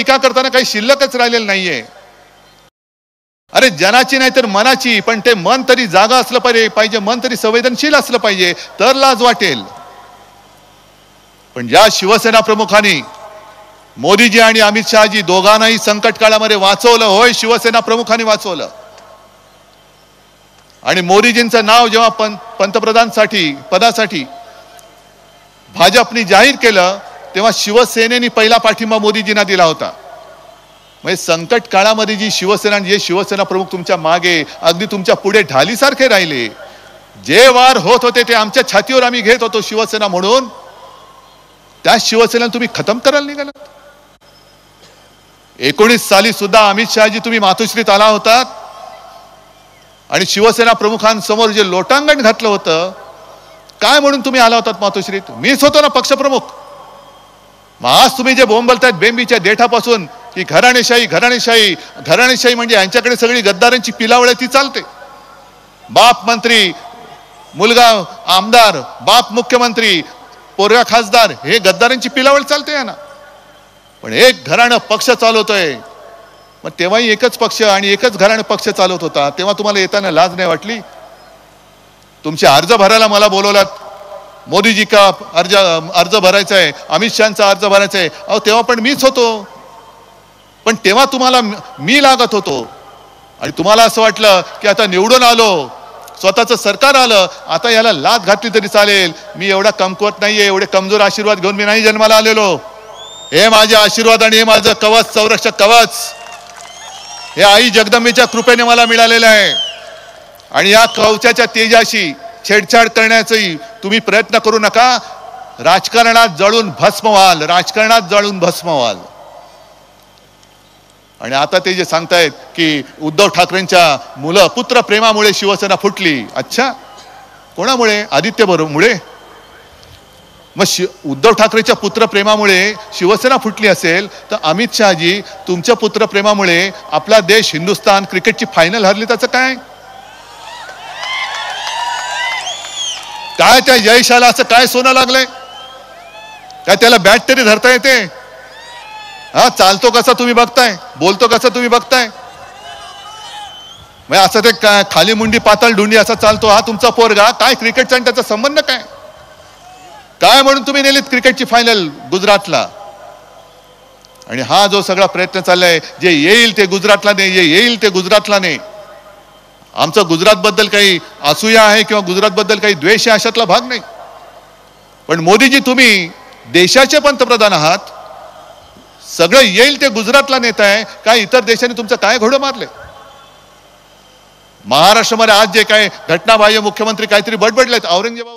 टीका करताना काही शिल्लकच राहिलेलं नाहीये। अरे जनाची नाही तर मनाची, पण ते मन तरी जागा असलं पाहिजे, मन तरी संवेदनशील असलं पाहिजे, तर लाज वाटेल। पण ज्या शिवसेना प्रमुखांनी मोदीजी आणि अमित शहाजी दोघांनाही संकट काळामध्ये वाचवलं, होय शिवसेना प्रमुखांनी वाचवलं। आणि मोदीजींचं नाव जेव्हा पंतप्रधानसाठी पदासाठी भाजपने जाहीर केलं, तेव्हा शिवसेनेने पहिला पाठिंबा मोदीजींना दिला होता। म्हणजे संकट काळामध्ये जी शिवसेना, जे शिवसेना प्रमुख तुमच्या मागे, अगदी तुमच्या पुढे ढालीसारखे राहिले, जे वार होत होते ते आमच्या छातीवर आम्ही घेत होतो शिवसेना म्हणून, त्या शिवसेना तुम्ही खतम करायला निघालात। 19 साली सुद्धा अमित शहाजी तुम्ही मातोश्रीत आला होतात आणि शिवसेना प्रमुखांसमोर जे लोटांगण घातलं होतं, काय म्हणून तुम्ही आला होतात मातोश्रीत? मीच होतो ना पक्षप्रमुख। मग आज तुम्ही जे बोंबलतायत बेंबीच्या देठापासून की घराणेशाही घराणेशाही घराणेशाही, म्हणजे यांच्याकडे सगळी गद्दारांची पिलावळ ती चालते। बाप मंत्री, मुलगा आमदार, बाप मुख्यमंत्री, पोरगा खासदार, हे गद्दारांची पिलावळ चालते या ना। पण एक घराणं पक्ष चालवतोय, मग तेव्हाही एकच पक्ष आणि एकच घराणं पक्ष चालवत होता, तेव्हा तुम्हाला येताना लाज नाही वाटली? तुमचे अर्ज भरायला मला बोलवलात, मोदीजी का अर्ज भरायचा आहे, अमित शहाचा अर्ज भरायचा आहे, अहो तेव्हा पण मीच होतो। पण तेव्हा तुम्हाला मी लागत होतो आणि तुम्हाला असं वाटलं की आता निवडून आलो, स्वतःचं सरकार आलं, आता याला लाथ घातली तरी चालेल, मी एवढा कमकुवत नाहीये, एवढे कमजोर आशीर्वाद घेऊन मी नाही जन्माला आलेलो। हे माझे आशीर्वाद आणि हे माझं कवच, संरक्षक कवच, हे आई जगदंबेच्या कृपेने मला मिळालेलं आहे। आणि या कवचाच्या तेजाशी छेडछाड करण्याचाही तुम्ही प्रयत्न करू नका। राजकारणात जळून भस्म व्हाल, राजकारणात जळून भस्म व्हाल। आणि आता ते जे सांगतायत की उद्धव ठाकरेंच्या पुत्र प्रेमामुळे शिवसेना फुटली, अच्छा कोणामुळे? आदित्य मुळे? मग उद्धव ठाकरेच्या पुत्रप्रेमामुळे शिवसेना फुटली असेल तर अमित शहाजी तुमच्या पुत्रप्रेमामुळे आपला देश, हिंदुस्थान क्रिकेटची फायनल हरली, त्याचं काय? काय त्या यशाला असं काय सोनं लागलंय? काय त्याला बॅट तरी धरता येते? हा, चालतो कसा तुम्ही बघताय, बोलतो कसा तुम्ही बघताय, मग असं ते खाली मुंडी पातळ ढुंडी असा चालतो हा तुमचा पोरगा? काय क्रिकेटचा आणि त्याचा संबंध काय? काय म्हणून तुम्ही नेलीत क्रिकेटची फायनल गुजरातला? आणि हा जो सगळा प्रयत्न चाललाय, जे येईल ते गुजरातला नाही, जे येईल ते गुजरातला नाही, आमचं गुजरात बद्दल काही असूया आहे किंवा गुजरात बद्दल काही द्वेष आहे अशातला भाग नाही। पण मोदीजी तुम्ही देशाचे पंतप्रधान आहात, सगळं येईल ते गुजरातला नेताय, काय इतर देशांनी तुमचं काय घोडं मारले? महाराष्ट्रामध्ये आज जे काय घटनाबाह्य मुख्यमंत्री काहीतरी बडबडलेत, औरंगजेबावर